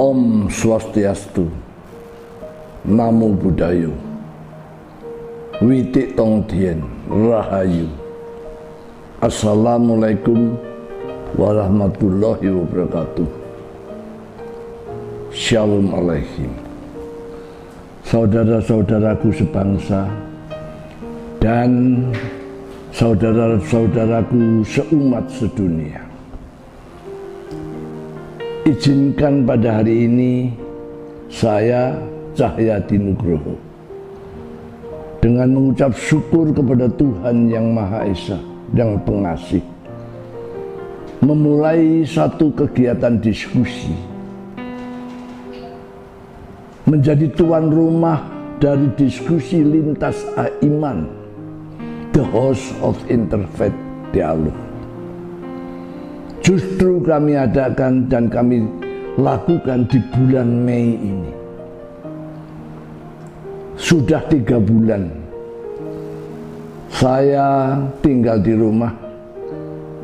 Om Swastiastu, Namo Buddhaya, Witik Tong Dien, Rahayu. Assalamualaikum warahmatullahi wabarakatuh. Shalom Alaikum. Saudara-saudaraku sebangsa dan saudara-saudaraku seumat sedunia, izinkan pada hari ini saya Cahyadi Nugroho dengan mengucap syukur kepada Tuhan Yang Maha Esa, Yang Pengasih, memulai satu kegiatan diskusi, menjadi tuan rumah dari diskusi lintas iman, the host of Interfaith Dialogue. Justru kami adakan dan kami lakukan di bulan Mei ini. Sudah 3 bulan saya tinggal di rumah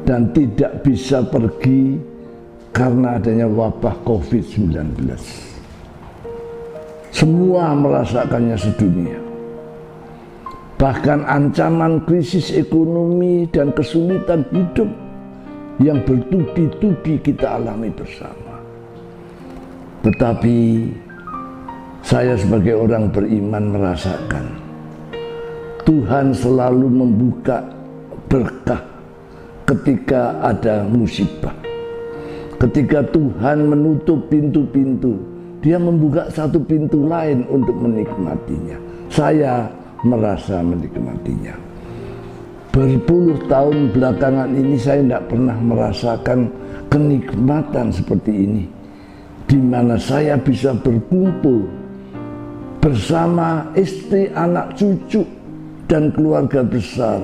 dan tidak bisa pergi karena adanya wabah COVID-19. Semua merasakannya sedunia. Bahkan ancaman krisis ekonomi dan kesulitan hidup yang bertubi-tubi kita alami bersama. Tetapi saya sebagai orang beriman merasakan Tuhan selalu membuka berkah ketika ada musibah. Ketika Tuhan menutup pintu-pintu, Dia membuka satu pintu lain untuk menikmatinya. Saya merasa menikmatinya. Berpuluh tahun belakangan ini saya tidak pernah merasakan kenikmatan seperti ini, di mana saya bisa berkumpul bersama istri, anak, cucu, dan keluarga besar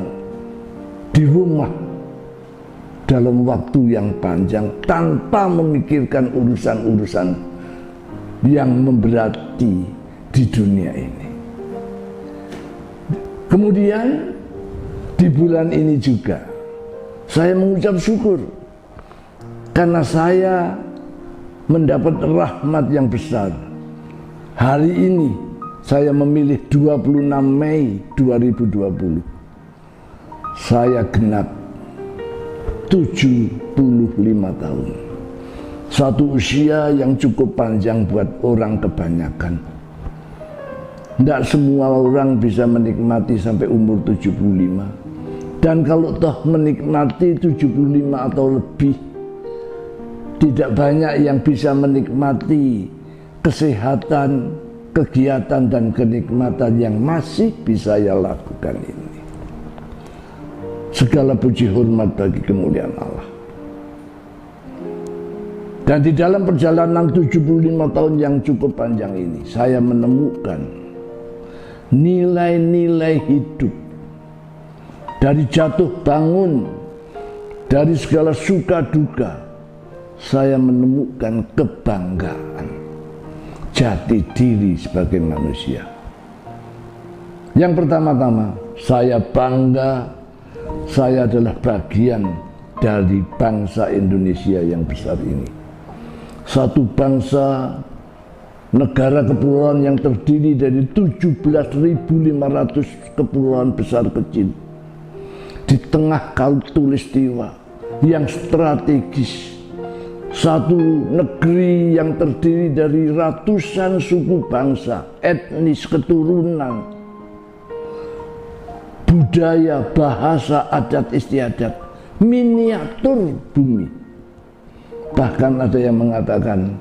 di rumah dalam waktu yang panjang tanpa memikirkan urusan-urusan yang memberati di dunia ini. Kemudian di bulan ini juga saya mengucap syukur karena saya mendapat rahmat yang besar. Hari ini saya memilih 26 Mei 2020. Saya genap 75 tahun. Satu usia yang cukup panjang buat orang kebanyakan. Tidak semua orang bisa menikmati sampai umur 75. Dan kalau toh menikmati 75 atau lebih, tidak banyak yang bisa menikmati kesehatan, kegiatan dan kenikmatan yang masih bisa saya lakukan ini. Segala puji hormat bagi kemuliaan Allah. Dan di dalam perjalanan 75 tahun yang cukup panjang ini, saya menemukan nilai-nilai hidup. Dari jatuh bangun, dari segala suka duka, saya menemukan kebanggaan jati diri sebagai manusia. Yang pertama-tama, saya bangga saya adalah bagian dari bangsa Indonesia yang besar ini. Satu bangsa, negara kepulauan yang terdiri dari 17.500 kepulauan besar kecil di tengah khatulistiwa yang strategis. Satu negeri yang terdiri dari ratusan suku bangsa, etnis, keturunan, budaya, bahasa, adat istiadat, miniatur bumi. Bahkan ada yang mengatakan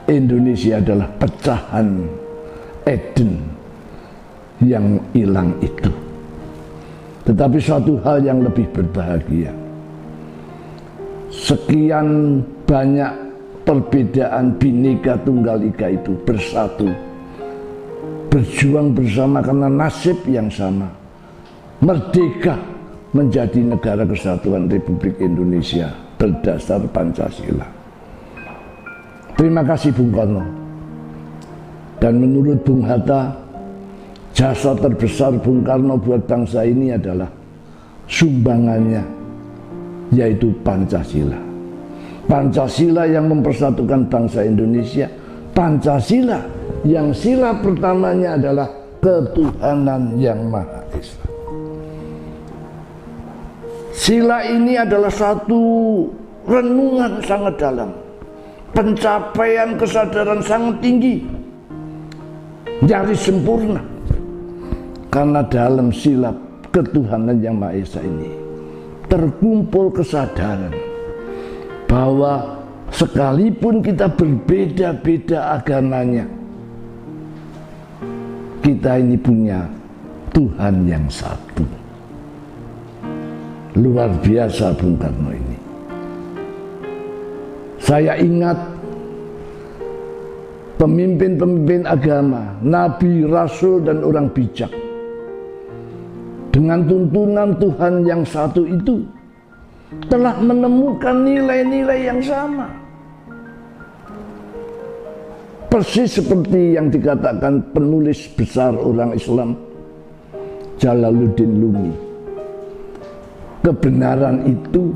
Indonesia adalah pecahan Eden yang hilang itu. Tetapi suatu hal yang lebih berbahagia, sekian banyak perbedaan Bhinneka Tunggal Ika itu bersatu, berjuang bersama karena nasib yang sama, merdeka menjadi negara kesatuan Republik Indonesia berdasar Pancasila. Terima kasih Bung Karno. Dan menurut Bung Hatta, jasa terbesar Bung Karno buat bangsa ini adalah sumbangannya, yaitu Pancasila. Pancasila yang mempersatukan bangsa Indonesia, Pancasila yang sila pertamanya adalah ketuhanan yang Maha Esa. Sila ini adalah satu renungan sangat dalam, pencapaian kesadaran sangat tinggi, nyaris sempurna. Karena dalam sila ketuhanan yang Maha Esa ini terkumpul kesadaran bahwa sekalipun kita berbeda-beda agamanya, kita ini punya Tuhan yang satu. Luar biasa Bung Karno ini. Saya ingat pemimpin-pemimpin agama, nabi, rasul, dan orang bijak, dengan tuntunan Tuhan yang satu itu telah menemukan nilai-nilai yang sama. Persis seperti yang dikatakan penulis besar orang Islam Jalaluddin Rumi. Kebenaran itu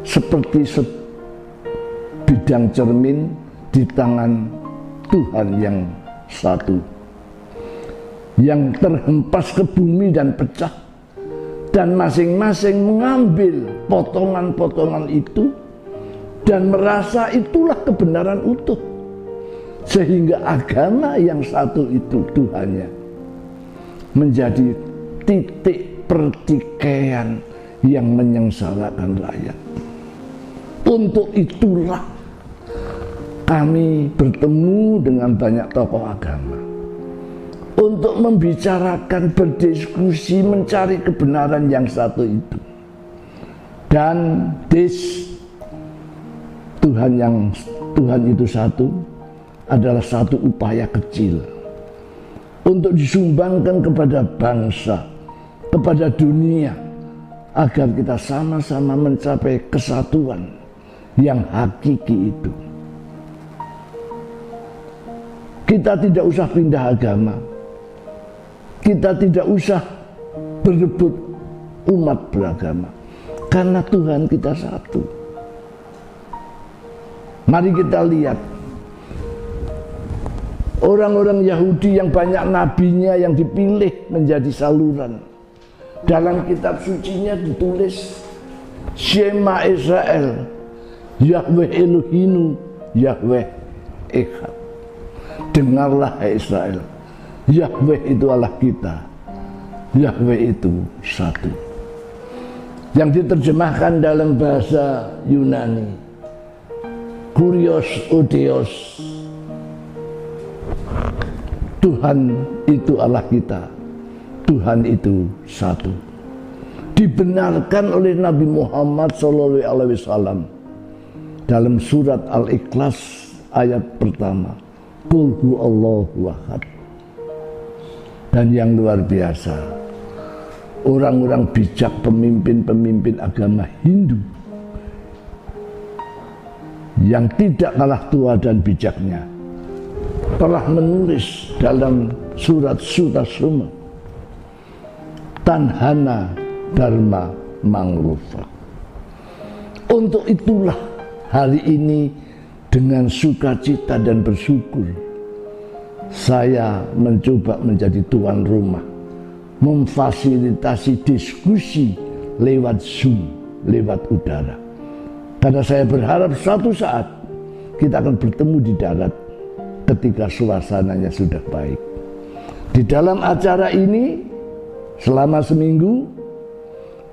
seperti sebidang cermin di tangan Tuhan yang satu, yang terhempas ke bumi dan pecah, dan masing-masing mengambil potongan-potongan itu dan merasa itulah kebenaran utuh, sehingga agama yang satu itu Tuhannya menjadi titik pertikaian yang menyengsarakan rakyat. Untuk itulah kami bertemu dengan banyak tokoh agama untuk membicarakan, berdiskusi, mencari kebenaran yang satu itu. Dan Tuhan itu satu adalah satu upaya kecil untuk disumbangkan kepada bangsa, kepada dunia, agar kita sama-sama mencapai kesatuan yang hakiki itu. Kita tidak usah pindah agama, kita tidak usah berebut umat beragama, karena Tuhan kita satu. Mari kita lihat orang-orang Yahudi yang banyak nabinya yang dipilih menjadi saluran. Dalam kitab sucinya ditulis Shema Israel, Yahweh Elohinu, Yahweh Echad. Dengarlah hai Israel, Yahweh itu Allah kita, Yahweh itu satu. Yang diterjemahkan dalam bahasa Yunani, Kurios Odeos, Tuhan itu Allah kita, Tuhan itu satu. Dibenarkan oleh Nabi Muhammad SAW dalam surat Al-Ikhlas ayat pertama, Qul huwallahu ahad. Dan yang luar biasa, orang-orang bijak, pemimpin-pemimpin agama Hindu yang tidak kalah tua dan bijaknya telah menulis dalam surat Sutasoma, Tanhana Dharma Mangrufa. Untuk itulah hari ini dengan sukacita dan bersyukur saya mencoba menjadi tuan rumah, memfasilitasi diskusi lewat Zoom, lewat udara. Karena saya berharap suatu saat kita akan bertemu di darat ketika suasananya sudah baik. Di dalam acara ini selama seminggu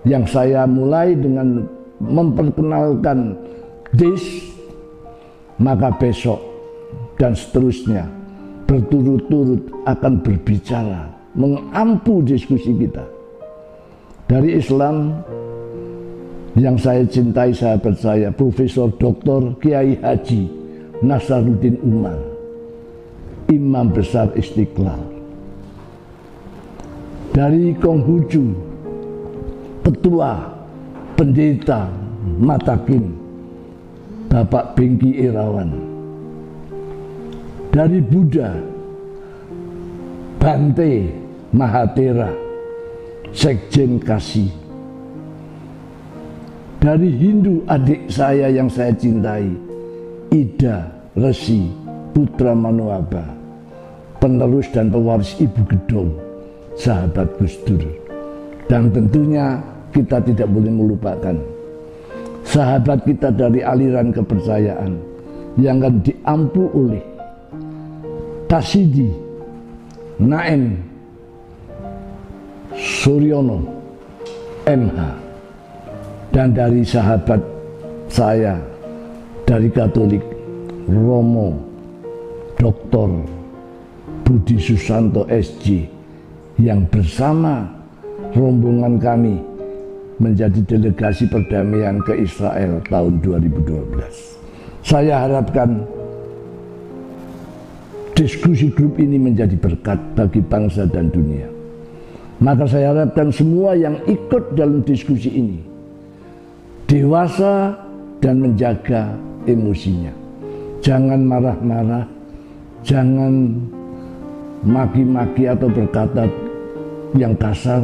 yang saya mulai dengan memperkenalkan maka besok dan seterusnya berturut-turut akan berbicara, mengampu diskusi kita. Dari Islam yang saya cintai, sahabat saya, Profesor Dr. Kiai Haji Nasaruddin Umar, Imam Besar Istiqlal. Dari Konghucu, Ketua Pendeta Matakin, Bapak Bengki Irawan. Dari Buddha, Bante Mahatera, Sekjen Kasih. dari Hindu adik saya yang saya cintai, Ida Resi Putra Manuaba, penerus dan pewaris Ibu Gedong, sahabat Gus Dur. Dan tentunya kita tidak boleh melupakan sahabat kita dari aliran kepercayaan yang akan diampu oleh Tasidi Naem Suryono MH, dan dari sahabat saya dari Katolik Romo Dr. Budi Susanto SJ, yang bersama rombongan kami menjadi delegasi perdamaian ke Israel tahun 2012. Saya harapkan diskusi grup ini menjadi berkat bagi bangsa dan dunia. Maka saya harapkan semua yang ikut dalam diskusi ini dewasa dan menjaga emosinya. Jangan marah-marah, jangan maki-maki atau berkata yang kasar.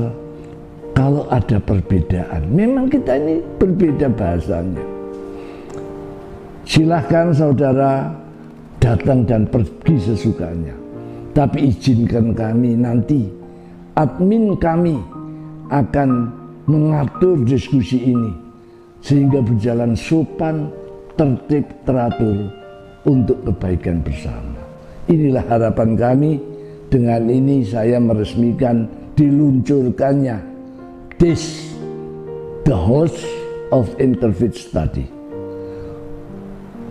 Kalau ada perbedaan, memang kita ini berbeda bahasanya. Silahkan saudara datang dan pergi sesukanya, tapi izinkan kami nanti, admin kami akan mengatur diskusi ini sehingga berjalan sopan, tertib, teratur untuk kebaikan bersama. Inilah harapan kami. Dengan ini saya meresmikan diluncurkannya the host of Interfaith Study.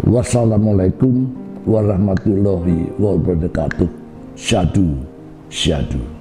Wassalamualaikum warahmatullahi wabarakatuh. Syadu, syadu.